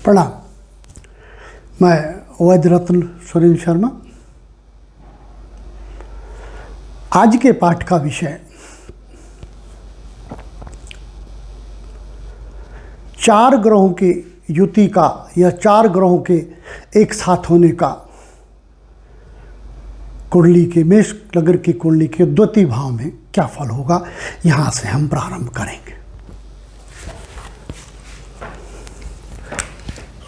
प्रणाम। मैं वैद्य रत्न सुरेंद्र शर्मा। आज के पाठ का विषय चार ग्रहों की युति का या चार ग्रहों के एक साथ होने का कुंडली के मेष लग्न की कुंडली के द्वितीय भाव में क्या फल होगा, यहाँ से हम प्रारंभ करेंगे।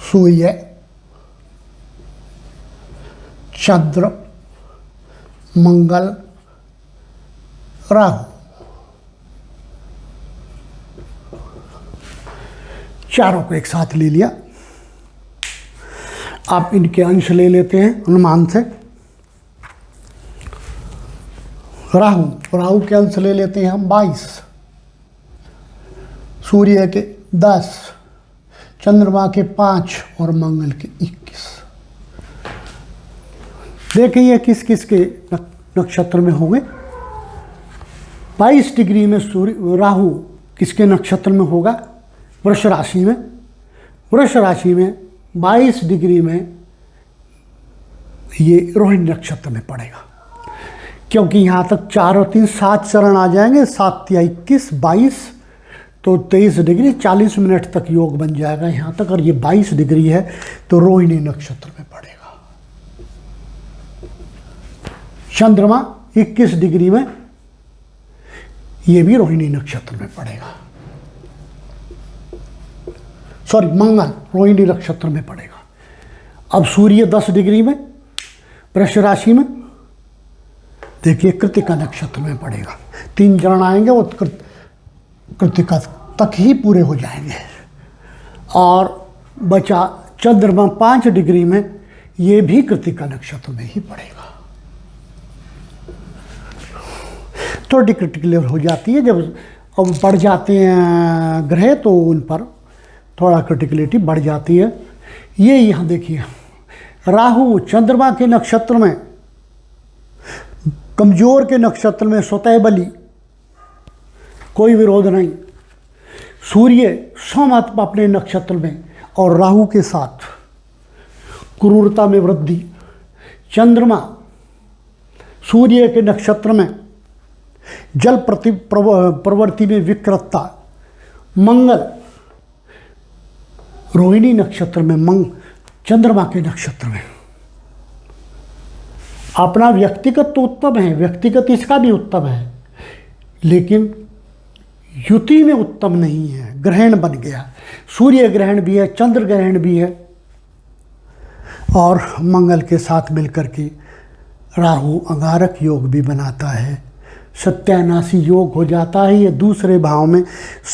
सूर्य, चंद्र, मंगल, राहु, चारों को एक साथ ले लिया। आप इनके अंश ले लेते हैं अनुमान से। राहु के अंश ले लेते हैं हम 22, सूर्य के 10, चंद्रमा के 5 और मंगल के 21। देखिए किस किस के नक्षत्र में होंगे। 22 डिग्री में सूर्य राहु किसके नक्षत्र में होगा? वृष राशि में। वृष राशि में 22 डिग्री में ये रोहिणी नक्षत्र में पड़ेगा, क्योंकि यहाँ तक 4 और 3 7 चरण आ जाएंगे। 7 या 21, 22 तो 23 डिग्री 40 मिनट तक योग बन जाएगा यहाँ तक। और ये 22 डिग्री है तो रोहिणी नक्षत्र में पड़ेगा। चंद्रमा 21 डिग्री में ये भी रोहिणी नक्षत्र में पड़ेगा। सॉरी, मंगल रोहिणी नक्षत्र में पड़ेगा। अब सूर्य 10 डिग्री में वृष राशि में, देखिए कृत्तिका नक्षत्र में पड़ेगा। 3 चरण आएंगे, वो कृत्तिका तक ही पूरे हो जाएंगे। और बचा चंद्रमा 5 डिग्री में, ये भी कृत्तिका नक्षत्र में ही पड़ेगा। थोड़ी क्रिटिकल हो जाती है जब अब बढ़ जाते हैं ग्रह, तो उन पर थोड़ा क्रिटिकलिटी बढ़ जाती है। ये यहाँ देखिए, राहु चंद्रमा के नक्षत्र में, कमजोर के नक्षत्र में स्वतः बली, कोई विरोध नहीं। सूर्य स्वमत अपने नक्षत्र में और राहु के साथ क्रूरता में वृद्धि। चंद्रमा सूर्य के नक्षत्र में जल प्रवृत्ति में विकृतता। मंगल रोहिणी नक्षत्र में, चंद्रमा के नक्षत्र में। अपना व्यक्तिगत तो उत्तम है, व्यक्तिगत इसका भी उत्तम है, लेकिन युति में उत्तम नहीं है। ग्रहण बन गया, सूर्य ग्रहण भी है, चंद्र ग्रहण भी है, और मंगल के साथ मिलकर के राहु अंगारक योग भी बनाता है। सत्यानाशी योग हो जाता है। ये दूसरे भाव में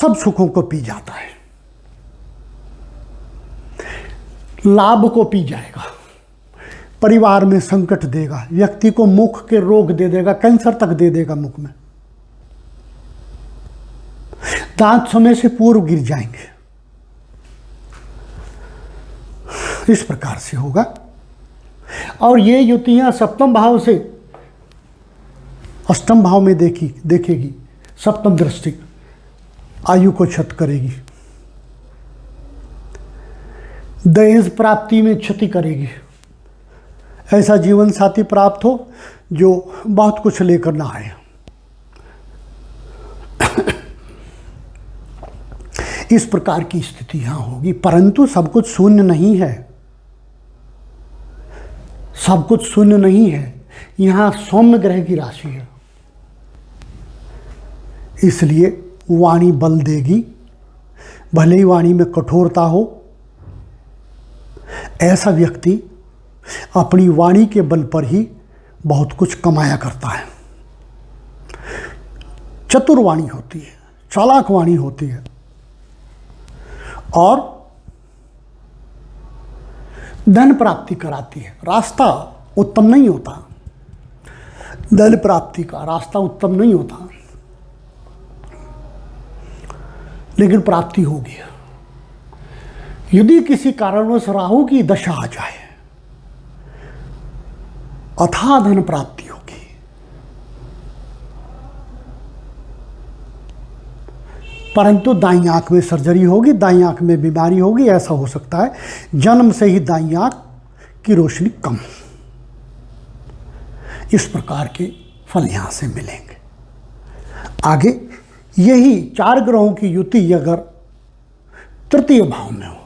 सब सुखों को पी जाता है, लाभ को पी जाएगा, परिवार में संकट देगा, व्यक्ति को मुख के रोग दे देगा, कैंसर तक दे देगा मुख में, दांत समय से पूर्व गिर जाएंगे। इस प्रकार से होगा। और ये युतियां सप्तम भाव से अष्टम भाव में देखेगी। सप्तम दृष्टि आयु को क्षत करेगी, दहेज प्राप्ति में क्षति करेगी। ऐसा जीवन साथी प्राप्त हो जो बहुत कुछ लेकर ना आए। इस प्रकार की स्थिति यहाँ होगी। परंतु सब कुछ शून्य नहीं है, सब कुछ शून्य नहीं है। यहाँ सौम्य ग्रह की राशि है, इसलिए वाणी बल देगी। भले ही वाणी में कठोरता हो, ऐसा व्यक्ति अपनी वाणी के बल पर ही बहुत कुछ कमाया करता है। चतुर वाणी होती है, चालाक वाणी होती है, और धन प्राप्ति कराती है। रास्ता उत्तम नहीं होता, धन प्राप्ति का रास्ता उत्तम नहीं होता, लेकिन प्राप्ति होगी। यदि किसी कारणवश राहु की दशा आ जाए, अथाह धन प्राप्ति होगी। परंतु दाईं आंख में सर्जरी होगी, दाईं आंख में बीमारी होगी, ऐसा हो सकता है। जन्म से ही दाईं आंख की रोशनी कम। इस प्रकार के फल यहां से मिलेंगे। आगे यही 4 ग्रहों की युति अगर तृतीय भाव में हो,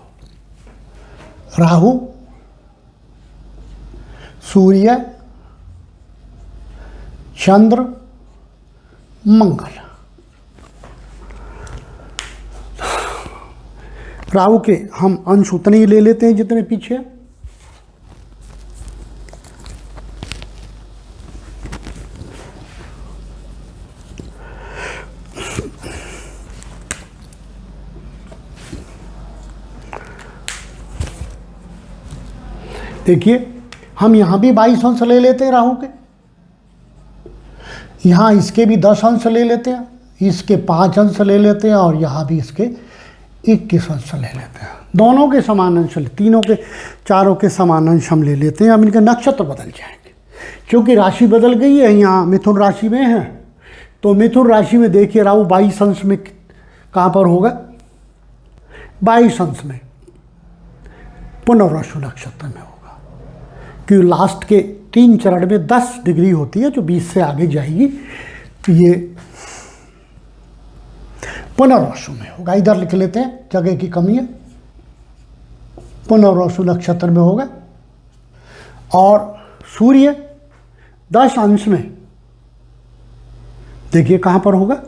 राहु, सूर्य, चंद्र, मंगल। राहु के हम अंश उतने ही ले लेते हैं जितने पीछे। देखिए, हम यहां भी 22 अंश ले लेते हैं राहु के, यहां इसके भी 10 अंश ले लेते हैं, इसके 5 अंश ले लेते हैं, और यहां भी इसके 21 अंश ले लेते हैं। दोनों के समान अंश, तीनों के, चारों के समान अंश हम ले लेते हैं। अब इनके नक्षत्र बदल जाएंगे, क्योंकि राशि बदल गई है। यहाँ मिथुन राशि में है, तो मिथुन राशि में देखिए राहु 22 अंश में कहाँ पर होगा? 22 अंश में पुनर्वसु नक्षत्र में होगा, क्योंकि लास्ट के 3 चरण में 10 डिग्री होती है, जो 20 से आगे जाएगी तो ये पुनर्वसु में होगा। इधर लिख लेते हैं, जगह की कमी है। पुनर्वसु नक्षत्र में होगा। और सूर्य 10 अंश में देखिए कहां पर होगा?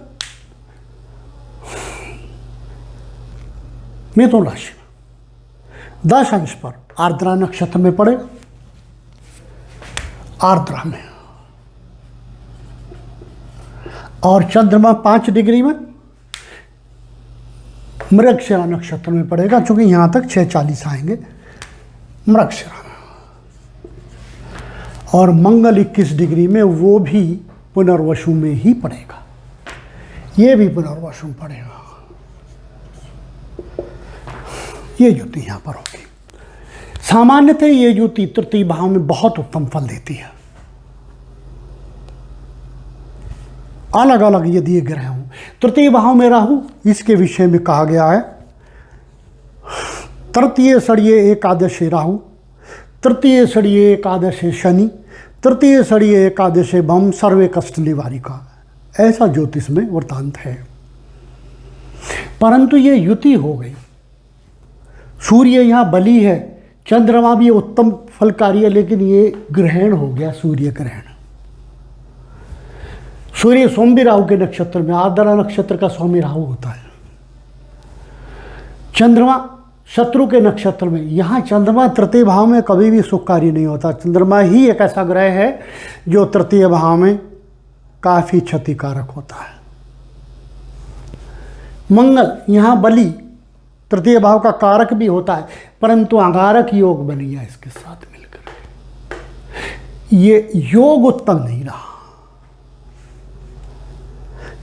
मिथुन राशि में 10 अंश पर आर्द्रा नक्षत्र में पड़ेगा। आर्द्रा में। और चंद्रमा 5 डिग्री में मृगशिरा नक्षत्र में पड़ेगा, क्योंकि यहां तक 6:40 आएंगे मृगशिरा में। और मंगल 21 डिग्री में, वो भी पुनर्वसु में ही पड़ेगा, ये भी पुनर्वसु में पड़ेगा। ये युति यहां पर होगी। सामान्यतः ये युति तृतीय भाव में बहुत उत्तम फल देती है। अलग अलग यदि ये ग्रह हों, तृतीय भाव में राहु, इसके विषय में कहा गया है तृतीय सड़िये एकादशे राहु, तृतीय सड़िये एकादशे शनि, तृतीय सड़िये एकादशे भम सर्वे कष्ट निवारिका। ऐसा ज्योतिष में वृत्तांत है। परंतु ये युति हो गई। सूर्य यहाँ बली है, चंद्रमा भी उत्तम फलकारी है, लेकिन ये ग्रहण हो गया, सूर्य ग्रहण। सूर्य सोम राहु के नक्षत्र में, आर्द्रा नक्षत्र का स्वामी राहु होता है। चंद्रमा शत्रु के नक्षत्र में, यहाँ चंद्रमा तृतीय भाव में कभी भी सुखकारी नहीं होता। चंद्रमा ही एक ऐसा ग्रह है जो तृतीय भाव में काफी क्षतिकारक होता है। मंगल यहाँ बली तृतीय भाव का कारक भी होता है, परंतु अंगारक योग बन गया इसके साथ मिलकर। ये योग उत्तम नहीं रहा।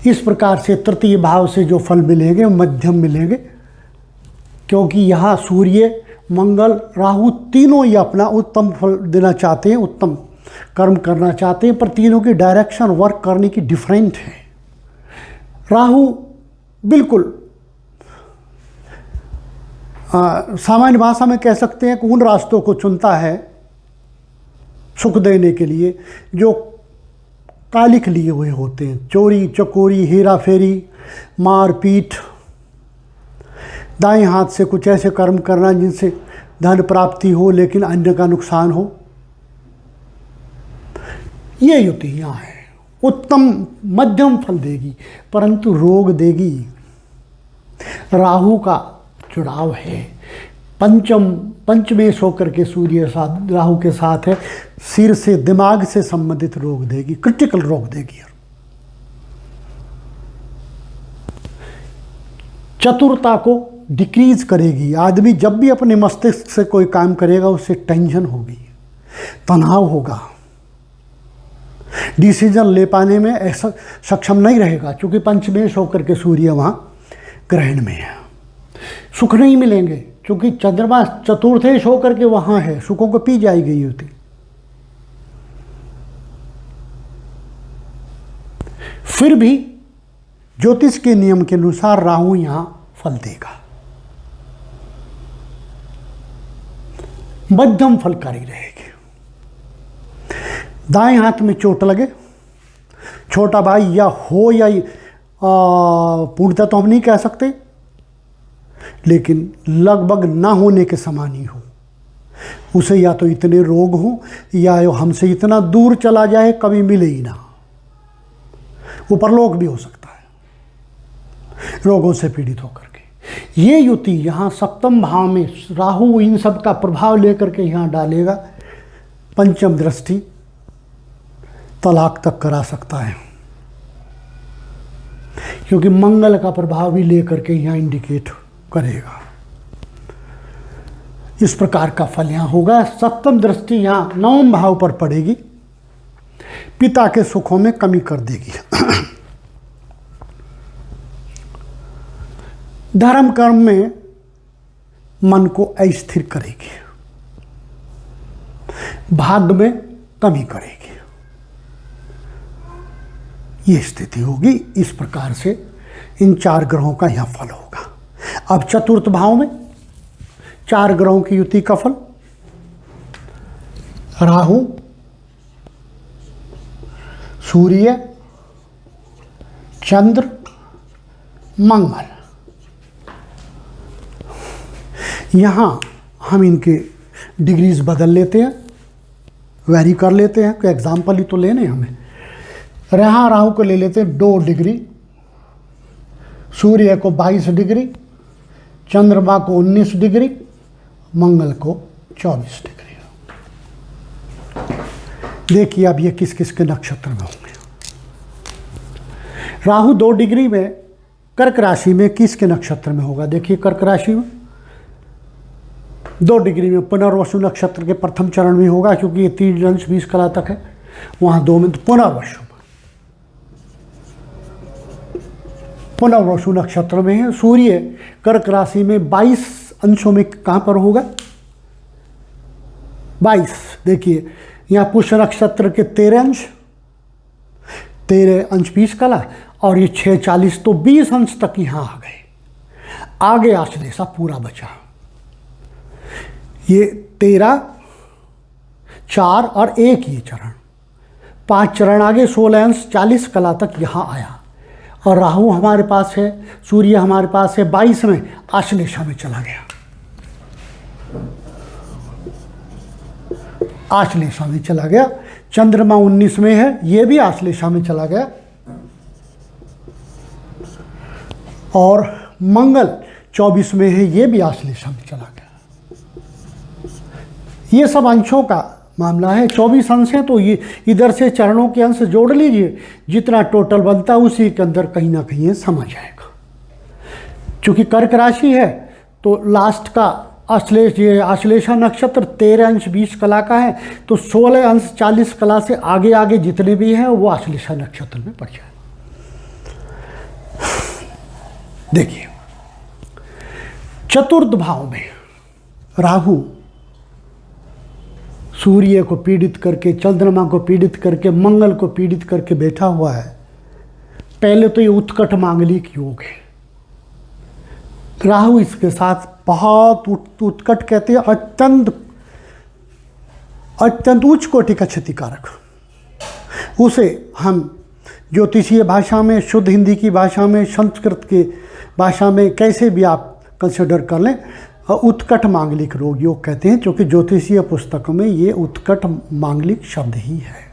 इस प्रकार से तृतीय भाव से जो फल मिलेंगे मध्यम मिलेंगे, क्योंकि यहाँ सूर्य, मंगल, राहु तीनों ही अपना उत्तम फल देना चाहते हैं, उत्तम कर्म करना चाहते हैं, पर तीनों की डायरेक्शन वर्क करने की डिफरेंट है। राहु बिल्कुल सामान्य भाषा में कह सकते हैं कि उन रास्तों को चुनता है सुख देने के लिए जो कालिक लिए हुए होते हैं। चोरी चकोरी, हेरा फेरी, मारपीट, दाएं हाथ से कुछ ऐसे कर्म करना जिनसे धन प्राप्ति हो लेकिन अन्य का नुकसान हो। ये युति यहाँ है। उत्तम मध्यम फल देगी, परंतु रोग देगी। राहु का जुड़ाव है, पंचमेश होकर के सूर्य साथ राहु के साथ है, सिर से दिमाग से संबंधित रोग देगी, क्रिटिकल रोग देगी। चतुरता को डिक्रीज करेगी। आदमी जब भी अपने मस्तिष्क से कोई काम करेगा उससे टेंशन होगी, तनाव होगा, डिसीजन ले पाने में ऐसा सक्षम नहीं रहेगा, क्योंकि पंचमेश होकर के सूर्य वहाँ ग्रहण में है। सुख नहीं मिलेंगे, क्योंकि चंद्रमा चतुर्थेश होकर के वहाँ है, सुखों को पी जाएगी युति। फिर भी ज्योतिष के नियम के अनुसार राहु यहां फल देगा, मध्यम फलकारी रहेगी। दाएं हाथ में चोट लगे, छोटा भाई या हो या पूर्णतः तो हम नहीं कह सकते, लेकिन लगभग ना होने के समान ही हो। उसे या तो इतने रोग हो या हमसे इतना दूर चला जाए कभी मिले ही ना, वो परलोक भी हो सकता है रोगों से पीड़ित होकर के। ये युति यहाँ सप्तम भाव में राहु इन सब का प्रभाव लेकर के यहाँ डालेगा, पंचम दृष्टि तलाक तक करा सकता है, क्योंकि मंगल का प्रभाव भी लेकर के यहाँ इंडिकेट करेगा। इस प्रकार का फल यहाँ होगा। सप्तम दृष्टि यहाँ नवम भाव पर पड़ेगी, पिता के सुखों में कमी कर देगी। धर्म कर्म में मन को अस्थिर करेगी, भाग्य में कमी करेगी, ये स्थिति होगी। इस प्रकार से इन 4 ग्रहों का यह फल होगा। अब चतुर्थ भाव में 4 ग्रहों की युति का फल, राहु, सूर्य, चंद्र, मंगल। यहां हम इनके डिग्रीज बदल लेते हैं, वैरी कर लेते हैं, कोई एग्जाम्पल ही तो लेने हमें। यहाँ राहु को ले लेते हैं 2 डिग्री, सूर्य को 22 डिग्री, चंद्रमा को 19 डिग्री, मंगल को 24 डिग्री। देखिए अब ये किस किस के नक्षत्र में होंगे। राहु 2 डिग्री में कर्क राशि में किसके नक्षत्र में होगा? देखिए कर्क राशि में 2 डिग्री में पुनर्वसु नक्षत्र के प्रथम चरण में होगा, क्योंकि ये 3 अंश 20 कला तक है, वहाँ 2 में तो पुनर्वसु नक्षत्र में है। सूर्य कर्क राशि में 22 अंशों में कहाँ पर होगा? 22। देखिए यहाँ पुष्य नक्षत्र के 13 अंश, 13 अंश 20 कला, और ये 6 40, तो 20 अंश तक यहाँ आ गए। आगे आश्लेषा पूरा बचा, ये 13, 4 और 1 ये चरण, 5 चरण आगे 16 अंश 40 कला तक यहाँ आया। और राहु हमारे पास है, सूर्य हमारे पास है 22 में, आश्लेषा में चला गया, आश्लेषा में चला गया। चंद्रमा 19 में है, ये भी आश्लेषा में चला गया। और मंगल 24 में है, ये भी आश्लेषा में चला गया। ये सब अंशों का मामला है। 24 अंश है, तो ये इधर से चरणों के अंश जोड़ लीजिए, जितना टोटल बनता है उसी के अंदर कहीं ना कहीं ये समा जाएगा। चूँकि कर्क राशि है तो लास्ट का आश्लेषा नक्षत्र 13 अंश 20 कला का है, तो 16 अंश 40 कला से आगे आगे जितने भी हैं वो आश्लेषा नक्षत्र में पड़ जाए। देखिए चतुर्थ भाव में राहु सूर्य को पीड़ित करके, चंद्रमा को पीड़ित करके, मंगल को पीड़ित करके बैठा हुआ है। पहले तो ये उत्कट मांगलिक योग है। राहु इसके साथ बहुत उत्कट कहते हैं, अत्यंत उच्च कोटि का क्षतिकारक। उसे हम ज्योतिषीय भाषा में, शुद्ध हिंदी की भाषा में, संस्कृत की भाषा में कैसे भी आप कंसिडर कर लें, उत्कट मांगलिक रोग योग कहते हैं, क्योंकि ज्योतिषीय पुस्तकों में ये उत्कट मांगलिक शब्द ही है।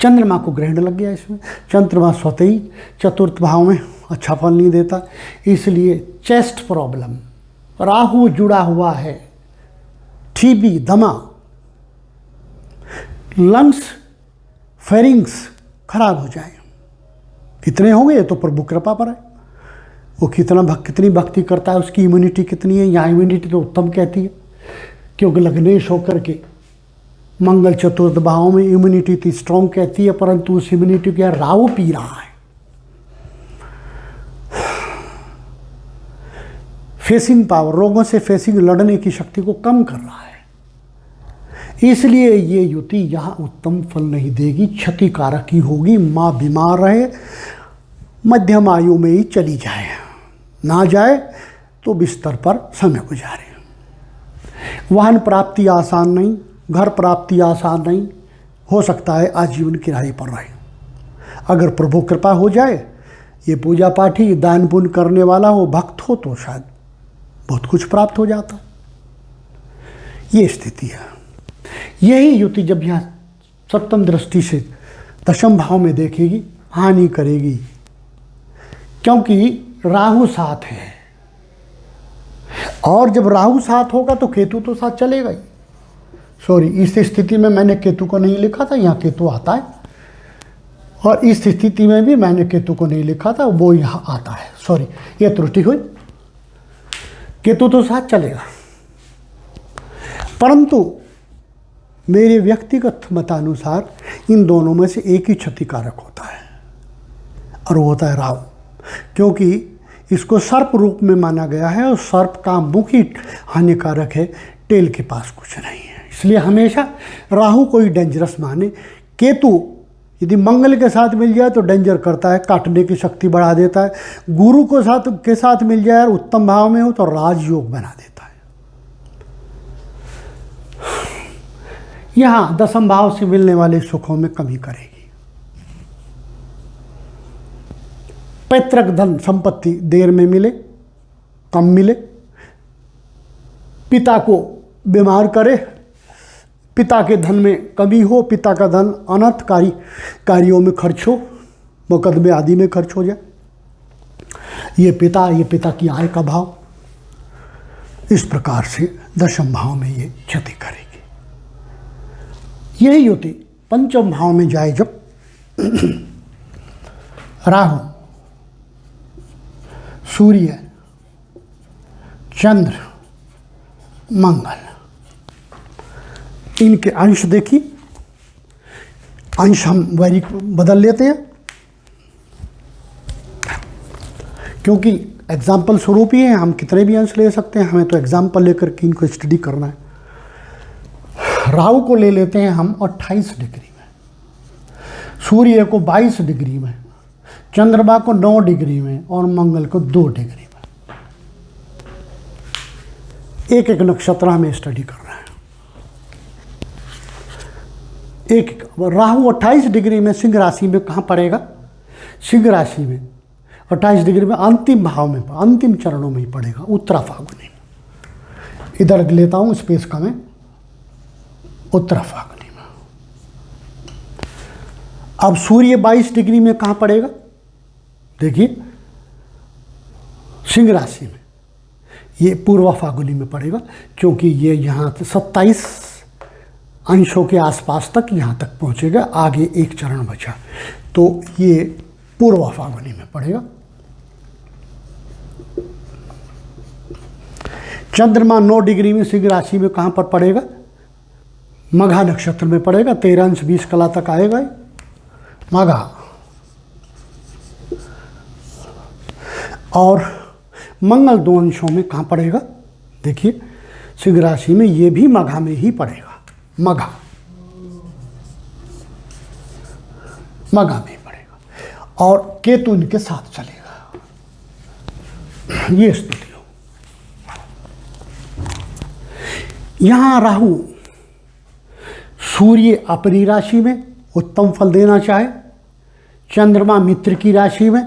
चंद्रमा को ग्रहण लग गया इसमें। चंद्रमा स्वतः ही चतुर्थ भाव में अच्छा फल नहीं देता, इसलिए चेस्ट प्रॉब्लम, राहु जुड़ा हुआ है, टीबी, दमा, लंग्स, फेरिंग्स खराब हो जाए। कितने होंगे ये तो प्रभु कृपा पर है, वो कितनी भक्ति करता है, उसकी इम्यूनिटी कितनी है। यहाँ इम्यूनिटी तो उत्तम कहती है, क्योंकि लग्नेश होकर के मंगल चतुर्थ भाव में इम्यूनिटी तो स्ट्रॉन्ग कहती है, परंतु उस इम्यूनिटी को राहु पी रहा है। फेसिंग पावर, रोगों से फेसिंग लड़ने की शक्ति को कम कर रहा है। इसलिए ये युति यहाँ उत्तम फल नहीं देगी, क्षतिकारक ही होगी। माँ बीमार रहे, मध्यम आयु में ही चली जाए, ना जाए तो बिस्तर पर समय गुजारे। वाहन प्राप्ति आसान नहीं, घर प्राप्ति आसान नहीं, हो सकता है आजीवन किराए पर रहे। अगर प्रभु कृपा हो जाए, ये पूजा पाठी दान पुण्य करने वाला हो, भक्त हो, तो शायद बहुत कुछ प्राप्त हो जाता। ये स्थिति है। यही युति जब यह सप्तम दृष्टि से दशम भाव में देखेगी, हानि करेगी, क्योंकि राहु साथ है। और जब राहु साथ होगा तो केतु तो साथ चलेगा ही। सॉरी, इस स्थिति में मैंने केतु को नहीं लिखा था, यहाँ केतु आता है, और इस स्थिति में भी मैंने केतु को नहीं लिखा था, वो यहाँ आता है। सॉरी, ये त्रुटि हुई। केतु तो साथ चलेगा, परंतु मेरे व्यक्तिगत मतानुसार इन दोनों में से एक ही क्षतिकारक होता है, और वो होता है राहु, क्योंकि इसको सर्प रूप में माना गया है, और सर्प का मुख ही हानिकारक है, टेल के पास कुछ नहीं है। इसलिए हमेशा राहु को ही डेंजरस माने। केतु यदि मंगल के साथ मिल जाए तो डेंजर करता है, काटने की शक्ति बढ़ा देता है। गुरु को के साथ मिल जाए और उत्तम भाव में हो तो राजयोग बना देता है। यहाँ दसम भाव से मिलने वाले सुखों में कमी करेगी। पैतृक धन संपत्ति देर में मिले, कम मिले, पिता को बीमार करे, पिता के धन में कमी हो, पिता का धन अनर्थकारी कार्यों में खर्च हो, मुकदमे आदि में खर्च हो जाए। ये पिता की आय का भाव, इस प्रकार से दशम भाव में ये क्षति करेगी। यही युति पंचम भाव में जाए जब राहु, सूर्य, चंद्र, मंगल, इनके अंश देखिए। अंश हम वैरिक बदल लेते हैं, क्योंकि एग्जाम्पल स्वरूप ही है, हम कितने भी अंश ले सकते हैं, हमें तो एग्जाम्पल लेकर के इनको स्टडी करना है। राहु को ले लेते हैं हम 28 डिग्री में, सूर्य को 22 डिग्री में, चंद्रमा को 9 डिग्री में, और मंगल को 2 डिग्री में। एक एक नक्षत्र हमें स्टडी करना है। एक राहु 28 डिग्री में सिंह राशि में कहाँ पड़ेगा? सिंह राशि में 28 डिग्री में अंतिम भाव में, अंतिम चरणों में ही पड़ेगा, उत्तरा फागुनी। इधर लेता हूँ स्पेस का मैं, उत्तरा फागुनी में। अब सूर्य 22 डिग्री में कहाँ पड़ेगा? देखिए, सिंह राशि में, ये पूर्वा फागुनी में पड़ेगा, क्योंकि ये यहाँ 27 अंशों के आसपास तक यहाँ तक पहुँचेगा, आगे एक चरण बचा, तो ये पूर्वा फागुनी में पड़ेगा। चंद्रमा 9 डिग्री में सिंह राशि में कहाँ पर पड़ेगा? मघा नक्षत्र में पड़ेगा, 13 अंश 20 कला तक आएगा मघा। और मंगल 2 अंशों में कहाँ पड़ेगा? देखिए, सिंह राशि में, ये भी मघा में ही पड़ेगा, मघा में ही पड़ेगा, और केतु इनके साथ चलेगा। ये स्थिति हो। यहाँ राहु सूर्य अपनी राशि में उत्तम फल देना चाहे, चंद्रमा मित्र की राशि में,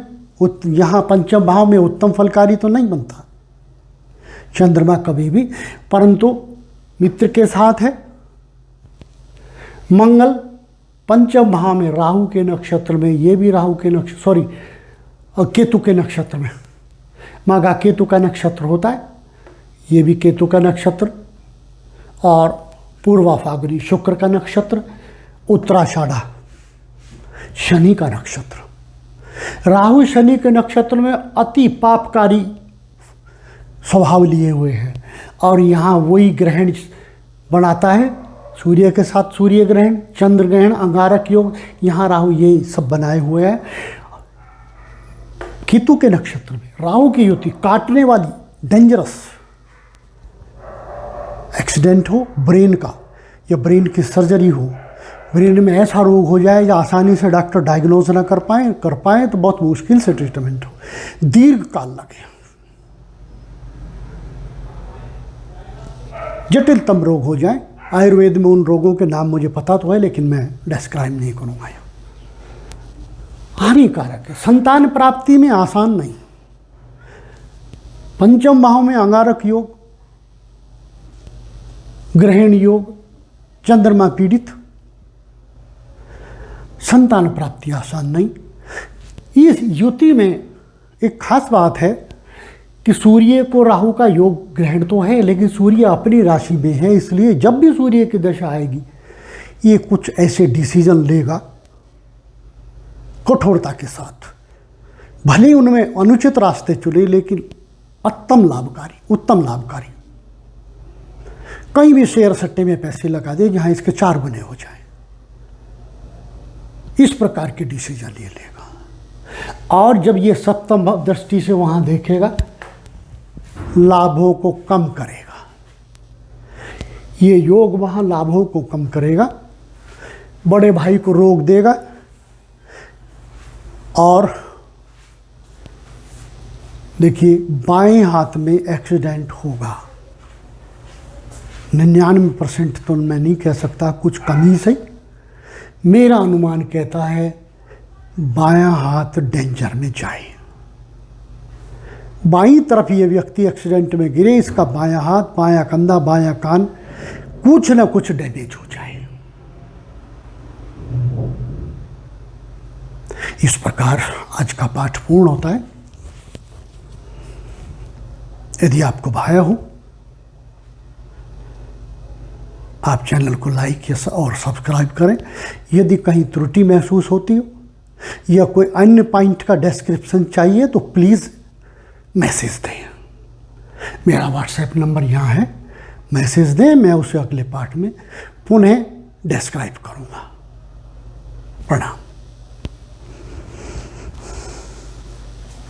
यहाँ पंचम भाव में उत्तम फलकारी तो नहीं बनता चंद्रमा कभी भी, परंतु मित्र के साथ है। मंगल पंचम भाव में राहु के नक्षत्र में, ये भी राहु के नक्षत्र, सॉरी केतु के नक्षत्र में, माघा केतु का नक्षत्र होता है, ये भी केतु का नक्षत्र, और पूर्वा फागुनी शुक्र का नक्षत्र, उत्तराषाढ़ा शनि का नक्षत्र। राहु शनि के नक्षत्र में अति पापकारी स्वभाव लिए हुए हैं, और यहाँ वही ग्रहण बनाता है, सूर्य के साथ सूर्य ग्रहण, चंद्र ग्रहण, अंगारक योग, यहाँ राहु ये सब बनाए हुए हैं। केतु के नक्षत्र में राहु की युति काटने वाली, डेंजरस एक्सीडेंट हो ब्रेन का, या ब्रेन की सर्जरी हो, ब्रेन में ऐसा रोग हो जाए या आसानी से डॉक्टर डायग्नोज ना कर पाए तो बहुत मुश्किल से ट्रीटमेंट हो, दीर्घ काल लगे। जटिलतम रोग हो जाए। आयुर्वेद में उन रोगों के नाम मुझे पता तो है, लेकिन मैं डिस्क्राइब नहीं करूँगा। हानिकारक है। संतान प्राप्ति में आसान नहीं। पंचम भाव में अंगारक योग, ग्रहण योग, चंद्रमा पीड़ित, संतान प्राप्ति आसान नहीं। इस युति में एक खास बात है कि सूर्य को राहु का योग ग्रहण तो है, लेकिन सूर्य अपनी राशि में है, इसलिए जब भी सूर्य की दशा आएगी ये कुछ ऐसे डिसीजन लेगा कठोरता के साथ। भले ही उनमें अनुचित रास्ते चुने, लेकिन उत्तम लाभकारी। कहीं भी शेयर सट्टे में पैसे लगा दे जहां इसके 4 गुने हो जाए, इस प्रकार के डिसीजन ले लेगा। और जब ये सप्तम दृष्टि से वहां देखेगा, लाभों को कम करेगा। ये योग वहां लाभों को कम करेगा, बड़े भाई को रोक देगा और देखिए बाएं हाथ में एक्सीडेंट होगा। 99% तो मैं नहीं कह सकता, कुछ कमी से मेरा अनुमान कहता है बायां हाथ डेंजर में जाए। बाईं तरफ ये व्यक्ति एक्सीडेंट में गिरे, इसका बायां हाथ, बायां कंधा, बायां कान कुछ ना कुछ डैमेज हो जाए। इस प्रकार आज का पाठ पूर्ण होता है। यदि आपको भाया हो, आप चैनल को लाइक और सब्सक्राइब करें। यदि कहीं त्रुटि महसूस होती हो या कोई अन्य पॉइंट का डिस्क्रिप्शन चाहिए तो प्लीज़ मैसेज दें। मेरा व्हाट्सएप नंबर यहाँ है, मैसेज दें, मैं उसे अगले पाठ में पुनः डिस्क्राइब करूँगा। प्रणाम।